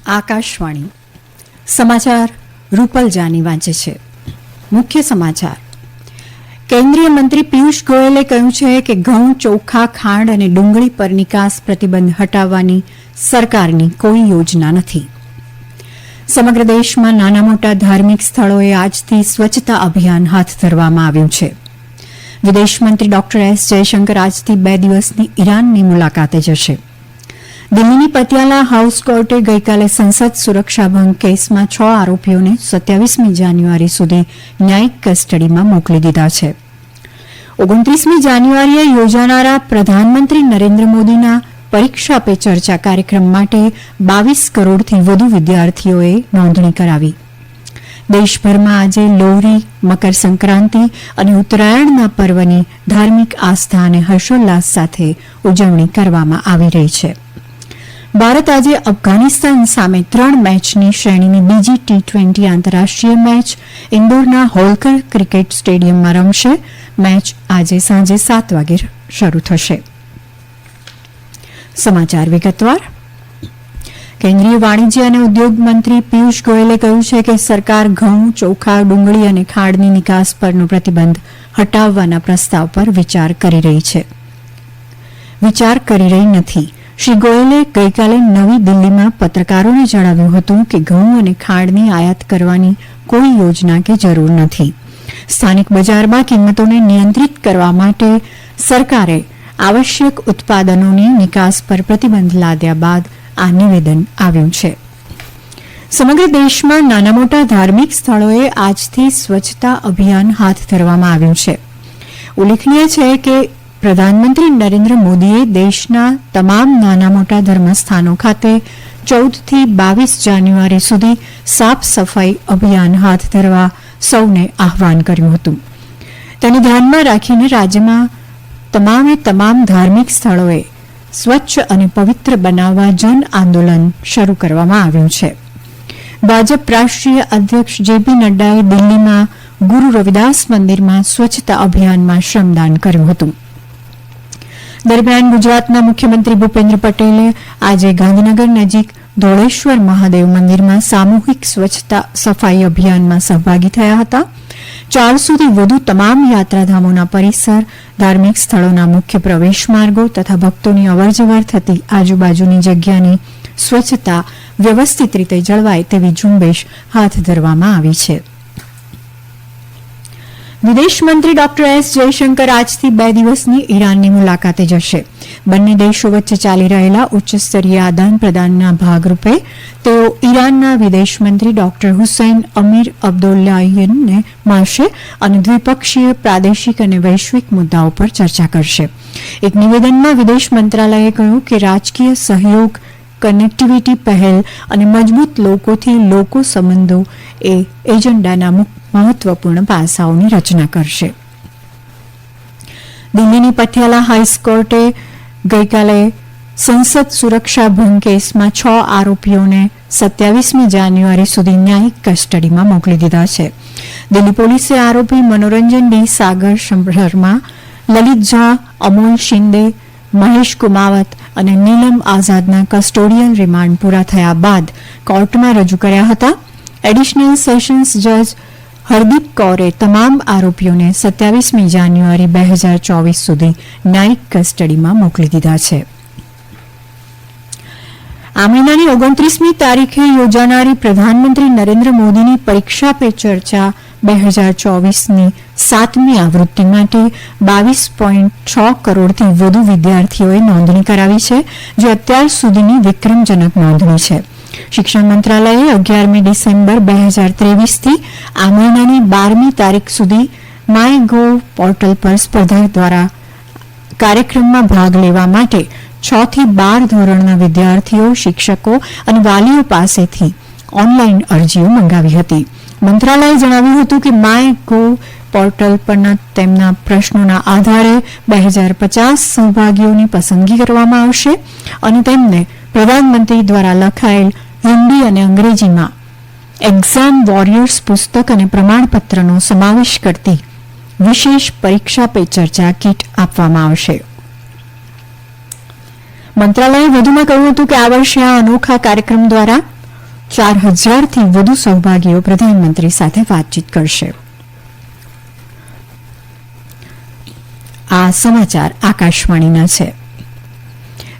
આકાશવાણી સમાચાર રૂપલ જાની વાંચે છે. મુખ્ય સમાચાર. કેન્દ્રીય મંત્રી પિયુષ ગોયલે કહ્યું છે કે ઘઉં, ચોખા, ખાંડ અને ડુંગળી પર નિકાસ પ્રતિબંધ હટાવવાની સરકારની કોઈ યોજના નથી. સમગ્ર દેશમાં નાના મોટા ધાર્મિક સ્થળોએ આજથી સ્વચ્છતા અભિયાન હાથ ધરવામાં આવ્યું છે. વિદેશમંત્રી ડોક્ટર એસ જયશંકર આજથી 2 દિવસની ઈરાનની મુલાકાતે જશે. દિલ્હીની પતિયાલા હાઉસ કોર્ટે ગઈકાલે સંસદ સુરક્ષા ભંગ કેસમાં 6 આરોપીઓને 27મી જાન્યુઆરી સુધી ન્યાયિક કસ્ટડીમાં મોકલી દીધા છે. 29મી જાન્યુઆરીએ યોજાનારા પ્રધાનમંત્રી નરેન્દ્ર મોદીના પરીક્ષા પે ચર્ચા કાર્યક્રમ માટે 22 કરોડથી વધુ વિદ્યાર્થીઓએ નોંધણી કરાવી. દેશભરમાં આજે લોહરી, મકર સંક્રાંતિ અને ઉત્તરાયણના પર્વની ધાર્મિક આસ્થા અને હર્ષોલ્લાસ સાથે ઉજવણી કરવામાં આવી રહી છે. ભારત આજે અફઘાનિસ્તાન સામે 3 મેચની શ્રેણીની બીજી T20 આંતરરાષ્ટ્રીય મેચ ઇન્દોરના હોલકર ક્રિકેટ સ્ટેડિયમમાં રમશે. મેચ આજે સાંજે 7 વાગે શરૂ થશે. સમાચાર વિગતવાર. કેન્દ્રીય વાણિજ્ય અને ઉદ્યોગ મંત્રી પિયુષ ગોયલે કહ્યું છે કે સરકાર ઘઉં, ચોખા, ડુંગળી અને ખાંડની નિકાસ પરનો પ્રતિબંધ હટાવવાના પ્રસ્તાવ પર વિચાર કરી રહી નથી. શ્રી ગોયલે ગઈકાલે નવી દિલ્હીમાં પત્રકારોને જણાવ્યું હતું કે ઘઉં અને ખાંડની આયાત કરવાની કોઈ યોજના કે જરૂર નથી. સ્થાનિક બજારમાં કિંમતોને નિયંત્રિત કરવા માટે સરકારે આવશ્યક ઉત્પાદનોની નિકાસ પર પ્રતિબંધ લાદ્યા બાદ આ નિવેદન આવ્યું છે. સમગ્ર દેશમાં નાના મોટા ધાર્મિક સ્થળોએ આજથી સ્વચ્છતા અભિયાન હાથ ધરવામાં આવ્યું છે. ઉલ્લેખનીય છે કે પ્રધાનમંત્રી નરેન્દ્ર મોદીએ દેશના તમામ નાના મોટા ધર્મસ્થાનો ખાતે 14થી 22 જાન્યુઆરી સુધી સાફ સફાઈ અભિયાન હાથ ધરવા સૌને આહવાન કર્યું હતું. તેને ધ્યાનમાં રાખીને રાજ્યમાં તમામ ધાર્મિક સ્થળોએ સ્વચ્છ અને પવિત્ર બનાવવા જન આંદોલન શરૂ કરવામાં આવ્યું છે. ભાજપ રાષ્ટ્રીય અધ્યક્ષ જેપી નડ્ડાએ દિલ્હીમાં ગુરુ રવિદાસ મંદિરમાં સ્વચ્છતા અભિયાનમાં શ્રમદાન કર્યું હતું. દરમિયાન ગુજરાતના મુખ્યમંત્રી ભૂપેન્દ્ર પટેલે આજે ગાંધીનગર નજીક ધોળેશ્વર મહાદેવ મંદિરમાં સામૂહિક સ્વચ્છતા સફાઈ અભિયાનમાં સહભાગી થયા હતા. 400થી વધુ તમામ યાત્રાધામોના પરિસર, ધાર્મિક સ્થળોના મુખ્ય પ્રવેશ માર્ગો તથા ભક્તોની અવરજવર થતી આજુબાજુની જગ્યાની સ્વચ્છતા વ્યવસ્થિત રીતે જળવાય તેવી ઝુંબેશ હાથ ધરવામાં આવી છે. વિદેશમંત્રી ડોક્ટર એસ જયશંકર આજથી 2 દિવસની ઈરાનની મુલાકાતે જશે. બંને દેશો વચ્ચે ચાલી રહેલા ઉચ્ચસ્તરીય આદાન પ્રદાનના ભાગરૂપે તેઓ ઈરાનના વિદેશમંત્રી ડોક્ટર હુસૈન અમીર અબ્દોલ્લાહિયનને મળશે અને દ્વિપક્ષીય, પ્રાદેશિક અને વૈશ્વિક મુદ્દાઓ પર ચર્ચા કરશે. એક નિવેદનમાં વિદેશ મંત્રાલયે કહ્યું કે રાજકીય સહયોગ, કનેક્ટિવિટી પહેલ અને મજબૂત લોકોથી લોકો સંબંધો એ એજન્ડાના મહત્વપૂર્ણ પાસાઓની રચના કરશે. દિલ્હીની પટિયાલા હાઉસ કોર્ટે ગઈકાલે સંસદ સુરક્ષા ભંગ કેસમાં 6 આરોપીઓને 27મી જાન્યુઆરી સુધી ન્યાયિક કસ્ટડીમાં મોકલી દીધા છે. દિલ્હી પોલીસે આરોપી મનોરંજન ડી સાગર શર્મા, લલિત ઝા, અમોલ શિંદે, મહેશ કુમાવત અને નીલમ આઝાદના કસ્ટોડિયલ રિમાન્ડ પૂરા થયા બાદ કોર્ટમાં રજૂ કર્યા હતા. એડિશનલ સેશન્સ જજ હરદીપ કૌરે તમામ આરોપીઓને 27મી જાન્યુઆરી 2024 સુધી ન્યાયિક કસ્ટડીમાં મોકલી દીધા છે. આ મહિનાની 29મી તારીખે યોજાનારી પ્રધાનમંત્રી નરેન્દ્ર મોદીની પરીક્ષા પે ચર્ચા 2024ની 7મી આવૃત્તિ માટે 22.6 કરોડથી વધુ વિદ્યાર્થીઓએ નોંધણી કરાવી છે, જે અત્યાર સુધીની વિક્રમજનક નોંધણી છે. શિક્ષણ મંત્રાલયે 11મી ડિસેમ્બર 2023થી આ મહિનાની 12મી તારીખ સુધી માય ગોવ પોર્ટલ પર સ્પર્ધા દ્વારા કાર્યક્રમમાં ભાગ લેવા માટે 6 થી 12 ધોરણના વિદ્યાર્થીઓ, શિક્ષકો અને વાલીઓ પાસેથી ઓનલાઈન અરજીઓ મંગાવી હતી. મંત્રાલયે જણાવ્યું હતું કે માય ગોવ પોર્ટલ પરના તેમના પ્રશ્નોના આધારે 2050 સહભાગીઓની પસંદગી કરવામાં આવશે અને તેમને પ્રધાનમંત્રી દ્વારા લખાયેલ હિન્દી અને અંગ્રેજીમાં એક્ઝામ વોરિયર્સ પુસ્તક અને પ્રમાણપત્રનો સમાવેશ કરતી વિશેષ પરીક્ષા પે ચર્ચા કીટ આપવામાં આવશે. મંત્રાલયે વધુમાં કહ્યું હતું કે આ વર્ષે આ અનોખા કાર્યક્રમ દ્વારા 4,000થી વધુ સહભાગીઓ પ્રધાનમંત્રી સાથે વાતચીત કરશે. આ સમાચાર આકાશવાણીના છે.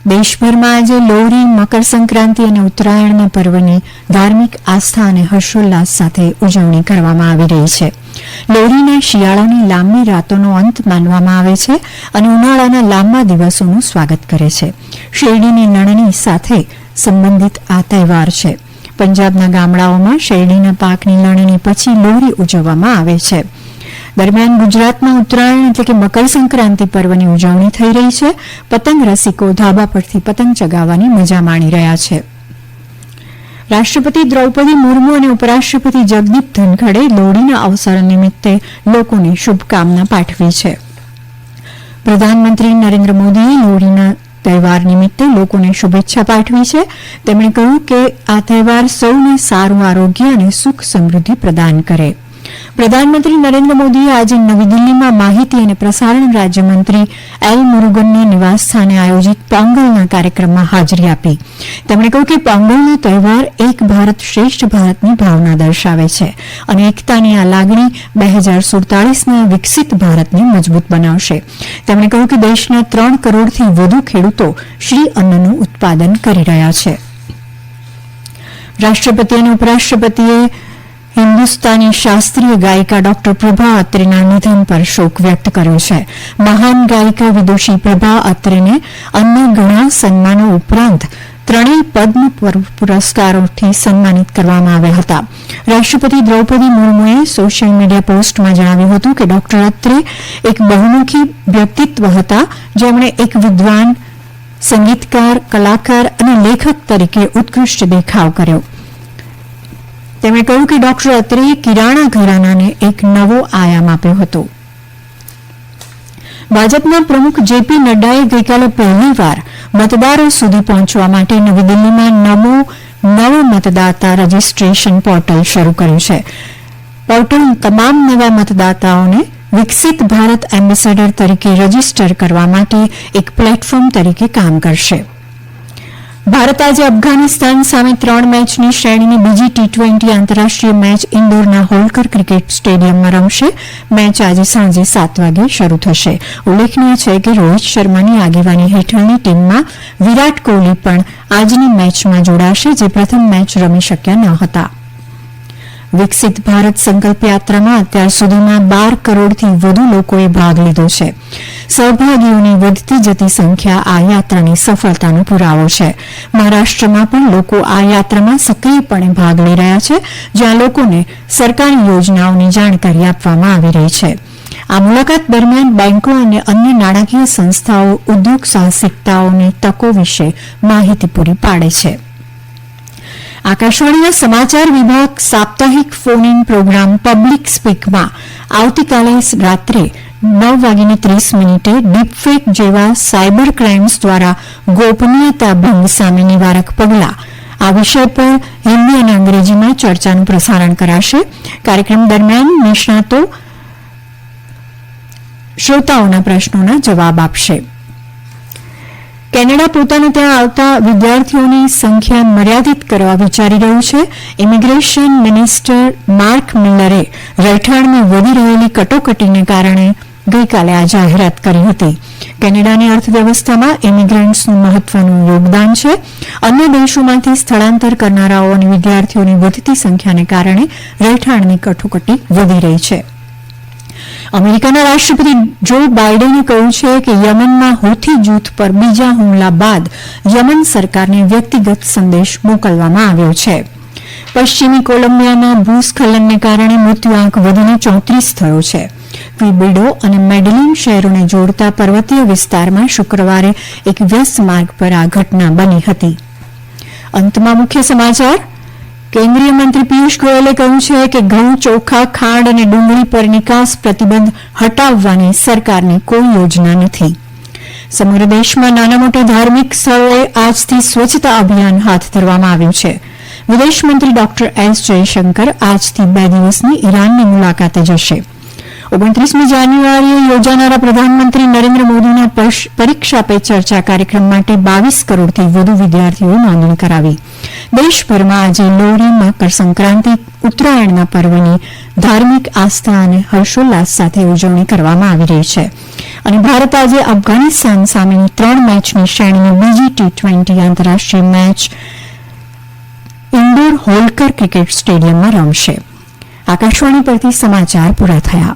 દેશભરમાં આજે લોહરી, મકર સંક્રાંતિ અને ઉત્તરાયણના પર્વની ધાર્મિક આસ્થા અને હર્ષોલ્લાસ સાથે ઉજવણી કરવામાં આવી રહી છે. લોહરીને શિયાળાની લાંબી રાતોનો અંત માનવામાં આવે છે અને ઉનાળાના લાંબા દિવસોનું સ્વાગત કરે છે. શેરડીની લણણી સાથે સંબંધિત આ તહેવાર છે. પંજાબના ગામડાઓમાં શેરડીના પાકની લણણી પછી લોહરી ઉજવવામાં આવે છે. દરમિયાન ગુજરાતમાં ઉત્તરાયણ એટલે કે મકર સંક્રાંતિ પર્વની ઉજવણી થઈ રહી છે. પતંગ રસિકો ધાબા પરથી પતંગ ચગાવવાની મજા માણી રહ્યા છે. રાષ્ટ્રપતિ દ્રૌપદી મુર્મુ અને ઉપરાષ્ટ્રપતિ જગદીપ ધનખડે લોહડીના અવસર નિમિત્તે લોકોને શુભકામના પાઠવી છે. પ્રધાનમંત્રી નરેન્દ્ર મોદીએ લોહડીના તહેવાર નિમિત્તે લોકોને શુભેચ્છા પાઠવી છે. તેમણે કહ્યું કે આ તહેવાર સૌને સારું આરોગ્ય અને સુખ સમૃદ્ધિ પ્રદાન કરે. પ્રધાનમંત્રી નરેન્દ્ર મોદીએ આજે નવી દિલ્હીમાં માહિતી અને પ્રસારણ રાજ્યમંત્રી એલ મુરુગનના નિવાસસ્થાને આયોજિત પોંગલના કાર્યક્રમમાં હાજરી આપી. તેમણે કહ્યું કે પોંગલનો તહેવાર એક ભારત શ્રેષ્ઠ ભારતની ભાવના દર્શાવે છે અને એકતાની આ લાગણી 2047ના વિકસિત ભારતને મજબૂત બનાવશે. તેમણે કહ્યું કે દેશના 3 કરોડથી વધુ ખેડૂતો શ્રી અન્નનું ઉત્પાદન કરી રહ્યા છે. રાષ્ટ્રપતિ અને ઉપરાષ્ટ્રપતિએ હિન્દુસ્તાની શાસ્ત્રીય ગાયિકા ડોક્ટર પ્રભા અત્રેના નિધન પર શોક વ્યક્ત કર્યો છે. મહાન ગાયિકા વિદુષી પ્રભા અત્રેને અન્ય ઘણા સન્માનો ઉપરાંત 3 પદ્મ પુરસ્કારોથી સન્માનિત કરવામાં આવ્યા હતા. રાષ્ટ્રપતિ દ્રૌપદી મુર્મુએ સોશિયલ મીડિયા પોસ્ટમાં જણાવ્યું હતું કે ડોક્ટર અત્રે એક બહુમુખી વ્યક્તિત્વ હતા, જેમણે એક વિદ્વાન, સંગીતકાર, કલાકાર અને લેખક તરીકે ઉત્કૃષ્ટ દેખાવ કર્યો. તેમણે કહ્યું કે ડોક્ટર અત્રેએ કિરાણા ઘરાનાને એક નવો આયામ આપ્યો હતો. ભાજપના પ્રમુખ જેપી નડ્ડાએ ગઈકાલે પહેલીવાર મતદારો સુધી પહોંચવા માટે નવી દિલ્હીમાં નમો નવ મતદાતા રજીસ્ટ્રેશન પોર્ટલ શરૂ કર્યું છે. પોર્ટલ તમામ નવા મતદાતાઓને વિકસિત ભારત એમ્બેસેડર તરીકે રજીસ્ટર કરવા માટે એક પ્લેટફોર્મ તરીકે કામ કરશે. ભારત આજે અફઘાનિસ્તાન સામે 3 મેચની શ્રેણીની બીજી T20 આંતરરાષ્ટ્રીય મેચ ઇન્દોરના હોલકર ક્રિકેટ સ્ટેડિયમમાં રમશે. મેચ આજે સાંજે 7 વાગે શરૂ થશે. ઉલ્લેખનીય છે કે રોહિત શર્માની આગેવાની હેઠળની ટીમમાં વિરાટ કોહલી પણ આજની મેચમાં જોડાશે, જે પ્રથમ મેચ રમી શક્યા ન હતા. વિકસિત ભારત સંકલ્પ યાત્રામાં અત્યાર સુધીમાં 12 કરોડથી વધુ લોકોએ ભાગ લીધો છે. સહભાગીઓની વધતી જતી સંખ્યા આ યાત્રાની સફળતાનો પુરાવો છે. મહારાષ્ટ્રમાં પણ લોકો આ યાત્રામાં સક્રિયપણે ભાગ લઈ રહ્યા છે, જ્યાં લોકોને સરકારી યોજનાઓની જાણકારી આપવામાં આવી રહી છે. આ મુલાકાત દરમિયાન બેન્કો અને અન્ય નાણાકીય સંસ્થાઓ ઉદ્યોગ સાહસિકતાઓની તકો વિશે માહિતી પૂરી પાડે છે. આકાશવાણીના સમાચાર વિભાગ સાપ્તાહિક ફોન ઇન પ્રોગ્રામ પબ્લિક સ્પીકમાં આવતીકાલે રાત્રે 9:30 ડીપફેક જેવા સાયબર ક્રાઇમ્સ દ્વારા ગોપનીયતા ભંગ સામે નિવારક પગલાં આ વિષય પર હિન્દી અને અંગ્રેજીમાં ચર્ચાનું પ્રસારણ કરાશે. કાર્યક્રમ દરમિયાન નિષ્ણાતો શ્રોતાઓના પ્રશ્નોના જવાબ આપશે. કેનેડા પોતાને ત્યાં આવતા વિદ્યાર્થીઓની સંખ્યા મર્યાદિત કરવા વિચારી રહ્યું છે. ઇમિગ્રેશન મિનિસ્ટર માર્ક મિલરે રહેઠાણમાં વધી રહેલી કટોકટીને કારણે ગઈકાલે આ જાહેરાત કરી હતી. કેનેડાની અર્થવ્યવસ્થામાં ઇમિગ્રન્ટ્સનું મહત્વનું યોગદાન છે. અન્ય દેશોમાંથી સ્થળાંતર કરનારાઓ અને વિદ્યાર્થીઓની વધતી સંખ્યાને કારણે રહેઠાણની કટોકટી વધી રહી છે. અમેરિકાના રાષ્ટ્રપતિ જો બાઇડેને કહ્યું છે કે યમનમાં હૂથી જૂથ પર બીજા હુમલા બાદ યમન સરકારને વ્યક્તિગત સંદેશ મોકલવામાં આવ્યો છે. પશ્ચિમી કોલંબિયામાં ભૂસ્ખલનને કારણે મૃત્યુઆંક વધીને 34 થયો છે. ક્વિબેડો અને મેડલિન શહેરોને જોડતા પર્વતીય વિસ્તારમાં શુક્રવારે એક વ્યસ્ત માર્ગ પર આ ઘટના બની હતી. અંતમાં મુખ્ય સમાચાર. કેન્દ્રીય મંત્રી પિયુષ ગોયલે કહ્યું છે કે ઘઉં, ચોખા, ખાંડ અને ડુંગળી પર નિકાસ પ્રતિબંધ હટાવવાની સરકારની કોઈ યોજના નથી. સમગ્ર દેશમાં નાના મોટા ધાર્મિક સ્થળોએ આજથી સ્વચ્છતા અભિયાન હાથ ધરવામાં આવ્યું છે. વિદેશમંત્રી ડોક્ટર એસ જયશંકર આજથી 2 દિવસની ઈરાનની મુલાકાતે જશે. 29મી જાન્યુઆરીએ યોજાનારા પ્રધાનમંત્રી નરેન્દ્ર મોદીના પરીક્ષા પે ચર્ચા કાર્યક્રમ માટે 22 કરોડથી વધુ વિદ્યાર્થીઓએ નોંધણી કરાવી. દેશભરમાં આજે લોહરી, મકર સંક્રાંતિ, ઉત્તરાયણના પર્વની ધાર્મિક આસ્થા અને હર્ષોલ્લાસ સાથે ઉજવણી કરવામાં આવી રહી છે. અને ભારત આજે અફઘાનિસ્તાન સામેની 3 મેચની શ્રેણીની બીજી T20 આંતરરાષ્ટ્રીય મેચ ઇન્ડોર હોલકર ક્રિકેટ સ્ટેડિયમમાં રમશે. આકાશવાણી પરથી સમાચાર પૂરા થયા.